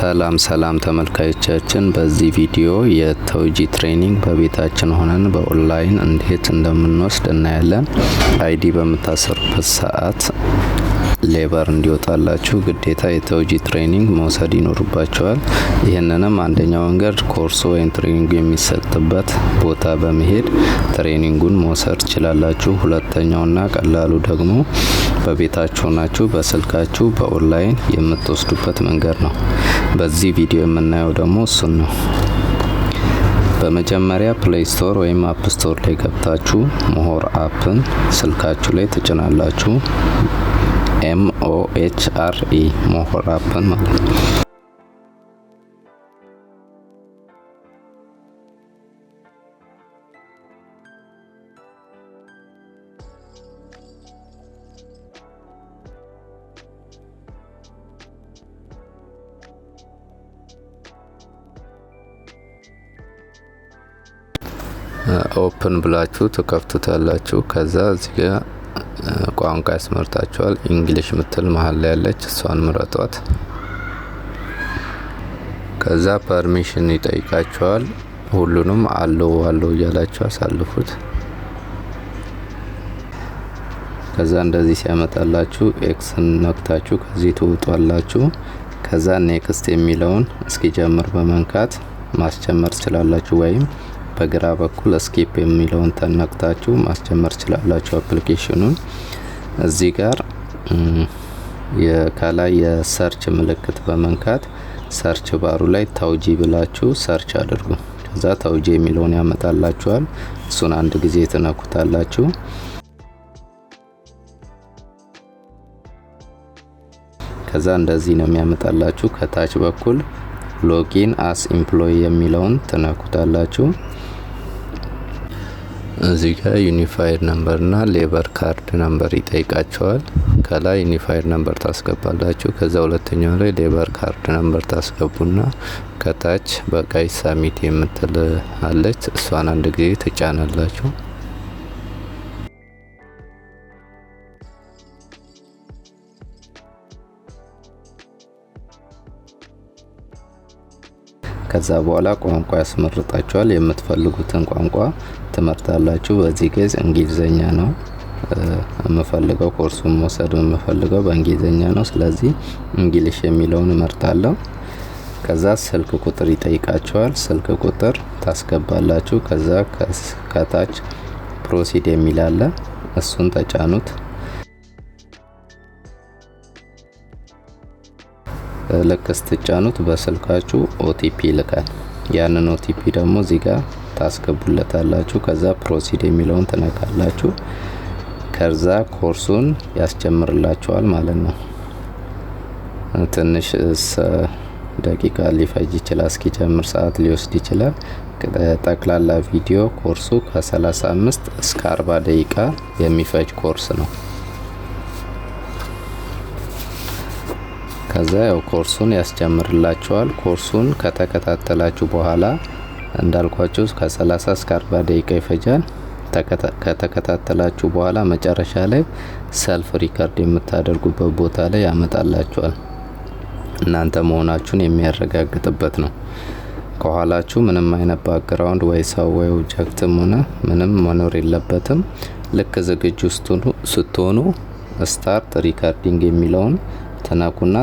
ሰላም ተመልካዮቻችን፣ በዚህ ቪዲዮ የተውጂ ትሬኒንግ በቤታችን ሆነን በኦንላይን እንዴት እንደምንወስድ እናያለን። አይዲ በምታሰሩበት ሰዓት ሌበር እንዲወጣላችሁ ግዴታ የተውጂ ትሬኒንግ መውሰድ ይኖርባቸዋል። ይህንንም አንደኛው መንገድ ኮርሱ ወይም ትሬኒንግ የሚሰጥበት ቦታ በመሄድ ትሬኒንጉን መውሰድ ትችላላችሁ። ሁለተኛውና ቀላሉ ደግሞ በቤታችሁ ናችሁ በስልካችሁ በኦንላይን የምትወስዱበት መንገድ ነው። በዚህ ቪዲዮ የምናየው ደግሞ እሱን ነው። በመጀመሪያ ፕሌይ ስቶር ወይም አፕ ስቶር ላይ ገብታችሁ ሞሆር አፕን ስልካችሁ ላይ ትጭናላችሁ። MOHRE ሞሆር አፕን ማለት ነው። ኦፕን ብላችሁ ተከፍቱታላችሁ። ከዛ እዚህ ጋር ቋንቋ ያስመርጣችኋል። እንግሊሽ ምትል መሀል ላይ ያለች እሷን ምረጧት። ከዛ ፐርሚሽን ይጠይቃችኋል። ሁሉንም አለው እያላችሁ አሳልፉት። ከዛ እንደዚህ ሲያመጣላችሁ ኤክስን ነክታችሁ ከዚህ ትውጣላችሁ። ከዛ ኔክስት የሚለውን እስኪጀምር በመንካት ማስጀመር ትችላላችሁ ወይም በግራ በኩል ስኪፕ የሚለውን ተነክታችሁ ማስጀመር ትችላላችሁ አፕሊኬሽኑን። እዚህ ጋር ከላይ የሰርች ምልክት በመንካት ሰርች ባሩ ላይ ተውጂ ብላችሁ ሰርች አድርጉ። ከዛ ተውጂ የሚለውን ያመጣላችኋል። እሱን አንድ ጊዜ ትነኩታላችሁ። ከዛ እንደዚህ ነው የሚያመጣላችሁ። ከታች በኩል ሎጊን አስ ኢምፕሎይ የሚለውን ትነኩታላችሁ። እዚህ ጋር ዩኒፋይድ ነምበር እና ሌበር ካርድ ነምበር ይጠይቃቸዋል። ከላይ ዩኒፋይድ ነምበር ታስገባላችሁ። ከዛ ሁለተኛው ላይ ሌበር ካርድ ነምበር ታስገቡና ከታች በቀይ ሳሚት የምትል አለች። እሷን አንድ ጊዜ ትጫናላችሁ። ከዛ በኋላ ቋንቋ ያስመርጣችኋል። የምትፈልጉትን ቋንቋ ትመርጣላችሁ። በዚህ ኬዝ እንግሊዘኛ ነው የምፈልገው፣ ኮርሱን መውሰድ የምፈልገው በእንግሊዘኛ ነው። ስለዚህ እንግሊሽ የሚለውን እመርጣለሁ። ከዛ ስልክ ቁጥር ይጠይቃችኋል። ስልክ ቁጥር ታስገባላችሁ። ከዛ ከታች ፕሮሲድ የሚል አለ፣ እሱን ተጫኑት። ልክ ስትጫኑት በስልካችሁ ኦቲፒ ይልካል። ያንን ኦቲፒ ደግሞ እዚህ ጋር ታስገቡለታላችሁ። ከዛ ፕሮሲድ የሚለውን ትነካላችሁ። ከዛ ኮርሱን ያስጀምርላችኋል ማለት ነው። ትንሽ ደቂቃ ሊፈጅ ይችላል፣ እስኪጀምር ሰዓት ሊወስድ ይችላል። ጠቅላላ ቪዲዮ ኮርሱ ከ35 እስከ 40 ደቂቃ የሚፈጅ ኮርስ ነው። ከዛ ያው ኮርሱን ያስጀምርላችኋል። ኮርሱን ከተከታተላችሁ በኋላ እንዳልኳችሁ ከ30 እስከ 40 ደቂቃ ይፈጃል። ከተከታተላችሁ በኋላ መጨረሻ ላይ ሰልፍ ሪከርድ የምታደርጉበት ቦታ ላይ ያመጣላችኋል። እናንተ መሆናችሁን የሚያረጋግጥበት ነው። ከኋላችሁ ምንም አይነት ባክግራውንድ ወይ ሰው ወይ ኦብጀክትም ሆነ ምንም መኖር የለበትም። ልክ ዝግጁ ስትሆኑ ስታርት ሪከርዲንግ የሚለውን ተናኩና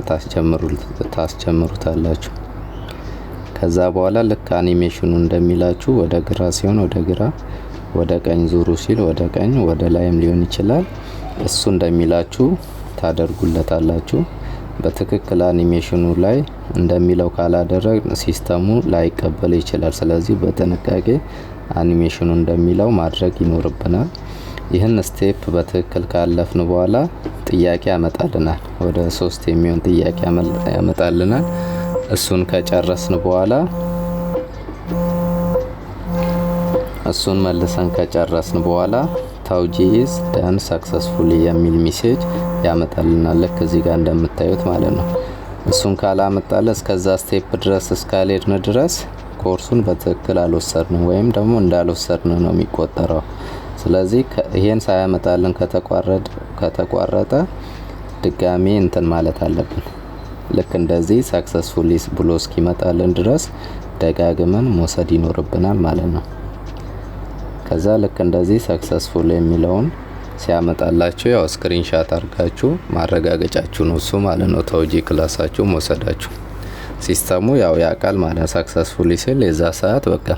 ታስጀምሩታላችሁ። ከዛ በኋላ ልክ አኒሜሽኑ እንደሚላችሁ ወደ ግራ ሲሆን ወደ ግራ፣ ወደ ቀኝ ዙሩ ሲል ወደ ቀኝ፣ ወደ ላይም ሊሆን ይችላል። እሱ እንደሚላችሁ ታደርጉለታላችሁ። በትክክል አኒሜሽኑ ላይ እንደሚለው ካላደረግ ሲስተሙ ላይቀበል ይችላል። ስለዚህ በጥንቃቄ አኒሜሽኑ እንደሚለው ማድረግ ይኖርብናል። ይህን ስቴፕ በትክክል ካለፍን በኋላ ጥያቄ ያመጣልናል። ወደ 3 የሚሆን ጥያቄ ያመጣልናል። እሱን ከጨረስን በኋላ እሱን መልሰን ከጨረስን በኋላ ተውጂ ኢዝ ዳን ሰክሰስፉሊ የሚል ሜሴጅ ያመጣልናል። ልክ እዚህ ጋር እንደምታዩት ማለት ነው። እሱን ካላመጣለ እስከዛ ስቴፕ ድረስ እስካልሄድን ድረስ ኮርሱን በትክክል አልወሰድንም ወይም ደግሞ እንዳልወሰድን ነው የሚቆጠረው። ስለዚህ ይሄን ሳያመጣልን ከተቋረጠ ድጋሚ እንትን ማለት አለብን። ልክ እንደዚህ ሰክሰስፉሊ ብሎ እስኪመጣልን ድረስ ደጋግመን መውሰድ ይኖርብናል ማለት ነው። ከዛ ልክ እንደዚህ ሰክሰስፉል የሚለውን ሲያመጣላችሁ ያው ስክሪንሻት አድርጋችሁ ማረጋገጫችሁ ነው እሱ ማለት ነው። ተውጂ ክላሳችሁ መውሰዳችሁ ሲስተሙ ያው ያቃል ማለት ሰክሰስፉሊ ሲል የዛ ሰዓት በቃ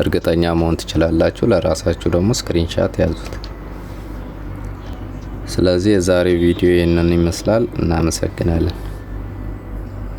እርግጠኛ መሆን ትችላላችሁ። ለራሳችሁ ደግሞ ስክሪንሻት ያዙት። ስለዚህ የዛሬው ቪዲዮ ይሄንን ይመስላል። እናመሰግናለን።